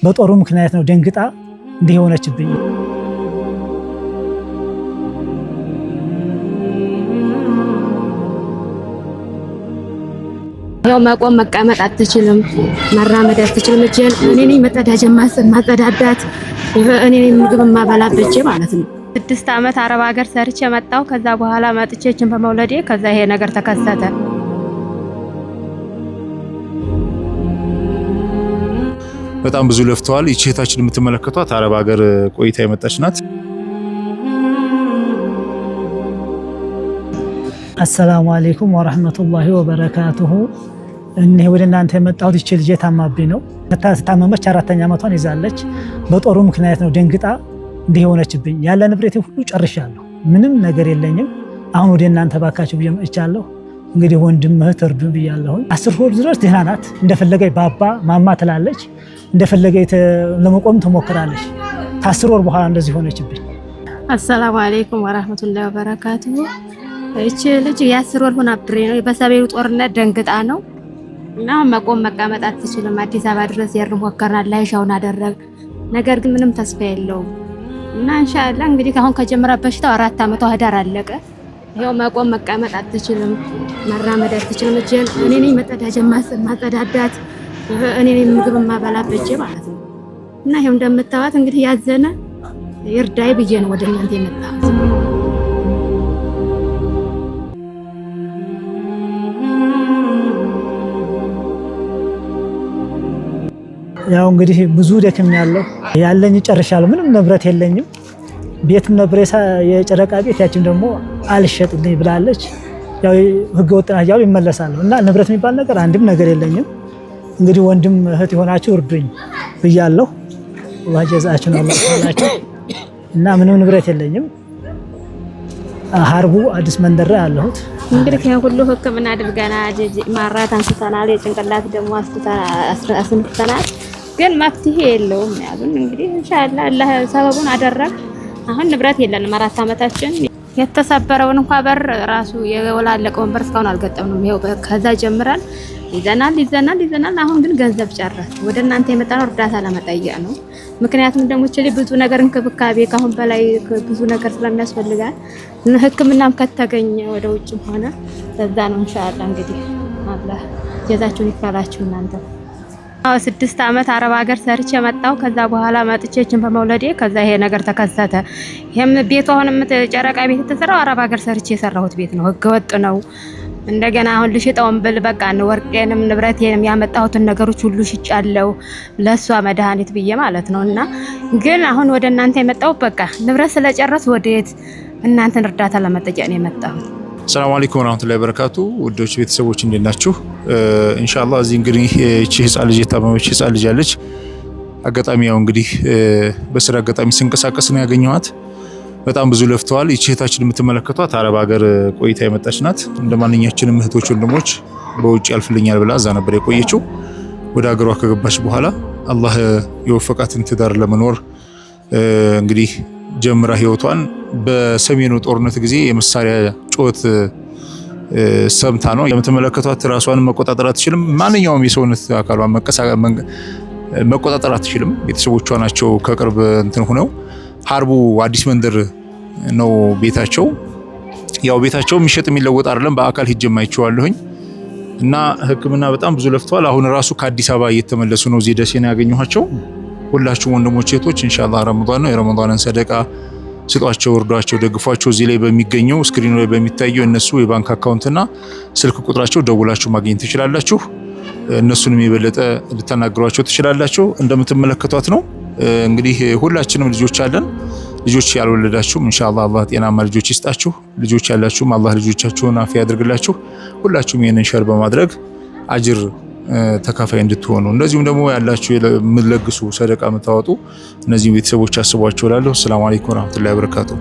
በጦሩ ምክንያት ነው ደንግጣ እንዲህ የሆነችብኝ። ያው መቆም መቀመጥ አትችልም፣ መራመድ አትችልም። እጄን እኔ ነኝ መጸዳጃ ማጸዳዳት፣ እኔ ነኝ ምግብ ማበላት እጄ ማለት ነው። 6 ዓመት አረብ ሀገር ሰርቼ መጣሁ። ከዛ በኋላ መጥቼችን በመውለዴ ከዛ ይሄ ነገር ተከሰተ። በጣም ብዙ ለፍተዋል። ይህች እህታችን የምትመለከቷት አረብ ሀገር ቆይታ የመጣች ናት። አሰላሙ አለይኩም ወራህመቱላሂ ወበረካቱሁ። እኔ ወደ እናንተ የመጣሁት ይህች ልጅ ታማብኝ ነው። ታመመች፣ 4ኛ ዓመቷን ይዛለች። በጦሩ ምክንያት ነው ደንግጣ እንዲህ የሆነችብኝ። ያለ ንብረቴ ሁሉ ጨርሻለሁ፣ ምንም ነገር የለኝም። አሁን ወደ እናንተ ባካችሁ ብዬ መጥቻለሁ። እንግዲህ ወንድም እህት እርዱን ብያለሁ። 10 ወር ድረስ ደህና ናት። እንደፈለገች ባባ ማማ ትላለች፣ እንደፈለገች ለመቆም ትሞክራለች። ከ10 ወር በኋላ እንደዚህ ሆነችብኝ። አሰላሙ አለይኩም ወራህመቱላሂ ወበረካቱሁ። እቺ ልጅ የ10 ወር ሆና ብሬ ነው በሰሜኑ ጦርነት ደንግጣ ነው እና መቆም መቀመጥ አትችልም። አዲስ አበባ ድረስ ሞከርናል፣ ላይሻውን አደረግ፣ ነገር ግን ምንም ተስፋ የለውም እና ኢንሻአላህ እንግዲህ አሁን ከጀመረ በሽታው 4 ዓመቷ ህዳር አለቀ። ይሄው መቆም መቀመጥ አትችልም፣ መራመድ አትችልም። እጄን እኔ ነኝ መጸዳጃ ማጸዳዳት፣ እኔ ነኝ ምግብ ማበላት እጄ ማለት ነው እና ይሄው እንደምታዋት እንግዲህ ያዘነ ይርዳይ ብዬ ነው ወደ እናንተ የመጣሁት። ያው እንግዲህ ብዙ ደክም ያለኝ ጨርሻለሁ። ምንም ንብረት የለኝም። ቤትም ነበር የጨረቃ ቤት፣ ያችን ደግሞ አልሸጥልኝ ብላለች። ያው ህገ ወጥ ናት ያው ይመለሳሉ እና ንብረት የሚባል ነገር አንድም ነገር የለኝም። እንግዲህ ወንድም እህት የሆናችሁ እርዱኝ ብያለሁ። አላህ ጀዛችሁን አላህ ይስጣችሁ እና ምንም ንብረት የለኝም። ሀርቡ አዲስ መንደር ያለሁት እንግዲህ ሁሉ ህክምና አድርገናል። ማራት አንስተናል፣ የጭንቅላት ደግሞ አስነስተናል፣ ግን መፍትሄ የለውም ያሉን። እንግዲህ ኢንሻአላህ አላህ ሰበቡን አደረግ። አሁን ንብረት የለንም፣ 4 ዓመታችን። የተሰበረውን እንኳን በር ራሱ የወላለቀውን በር እስካሁን አልገጠምንም። ይሄው ከዛ ጀምራል ይዘናል። አሁን ግን ገንዘብ ጨረስ። ወደ እናንተ የመጣነው እርዳታ ለመጠየቅ ነው። ምክንያቱም ደግሞ ብዙ ነገር እንክብካቤ ካሁን በላይ ብዙ ነገር ስለሚያስፈልጋል ህክምናም ከተገኘ ወደ ውጭም ሆነ ለዛ ነው ኢንሻአላህ። እንግዲህ አላህ ጀዛችሁን ይክፈላችሁ እናንተ። 6 ዓመት አረብ ሀገር ሰርቼ መጣሁ። ከዛ በኋላ መጥቼችን በመውለዴ ከዛ ይሄ ነገር ተከሰተ። ይሄም ቤቱ አሁን ጨረቃ ቤት የተሰራው አረብ ሀገር ሰርቼ የሰራሁት ቤት ነው፣ ህገወጥ ነው። እንደገና አሁን ልሽጠውን ብል በቃ ወርቄንም ንብረቴንም ያመጣሁትን ነገሮች ሁሉ ሽጫለሁ ለሷ መድኃኒት ብዬ ማለት ነው። እና ግን አሁን ወደ እናንተ የመጣው በቃ ንብረት ስለጨረስ ወደት እናንተን እርዳታ ለመጠየቅ ነው የመጣሁት። ሰላም አለይኩም ወራህመቱላሂ ወበረካቱ። ውዶች ቤተሰቦች እንዴት ናችሁ? ኢንሻአላህ እዚህ እንግዲህ እቺ ህፃን ልጅ የታመመች ህፃን ልጅ አለች። አጋጣሚ ያው እንግዲህ በስራ አጋጣሚ ስንቀሳቀስ ነው ያገኘኋት። በጣም ብዙ ለፍተዋል። ይህች እህታችን የምትመለከቷት አረብ ሀገር ቆይታ የመጣች ናት። እንደማንኛችንም እህቶች ወንድሞች በውጭ ያልፍልኛል ብላ እዛ ነበር የቆየችው። ወደ ሀገሯ ከገባች በኋላ አላህ የወፈቃትን ትዳር ለመኖር እንግዲህ ጀምራ ህይወቷን በሰሜኑ ጦርነት ጊዜ የመሳሪያ ጩኸት ሰምታ ነው የምትመለከቷት። ራሷን መቆጣጠር አትችልም። ማንኛውም የሰውነት አካሏን መቆጣጠር አትችልም። ቤተሰቦቿ ናቸው ከቅርብ እንትን ሆነው ሀርቡ አዲስ መንደር ነው ቤታቸው። ያው ቤታቸው የሚሸጥ የሚለወጥ አይደለም። በአካል ሂጄም አይቼዋለሁኝ እና ህክምና በጣም ብዙ ለፍተዋል። አሁን ራሱ ከአዲስ አበባ እየተመለሱ ነው። እዚህ ደሴ ነው ያገኘኋቸው። ሁላችሁም ወንድሞች እህቶች ኢንሻአላህ ረመዳን ነው፣ የረመዳንን ሰደቃ ስጧቸው፣ እርዷቸው፣ ደግፏቸው። እዚህ ላይ በሚገኘው ስክሪኑ ላይ በሚታየው እነሱ የባንክ አካውንትና ስልክ ቁጥራቸው ደውላችሁ ማግኘት ትችላላችሁ። እነሱንም የበለጠ ልታናግሯቸው ትችላላችሁ። እንደምትመለከቷት ነው እንግዲህ ሁላችንም ልጆች አለን። ልጆች ያልወለዳችሁም ኢንሻአላህ አላህ ጤናማ ልጆች ይስጣችሁ። ልጆች ያላችሁም አላህ ልጆቻችሁን አፍ ያድርግላችሁ። ሁላችሁም ይሄንን ሸር በማድረግ አጅር ተካፋይ እንድትሆኑ፣ እንደዚሁም ደግሞ ያላችሁ የምትለግሱ ሰደቃ የምታወጡ እነዚህ ቤተሰቦች አስቧቸው እላለሁ። ሰላም አለይኩም ወራህመቱላሂ ወበረካቱ።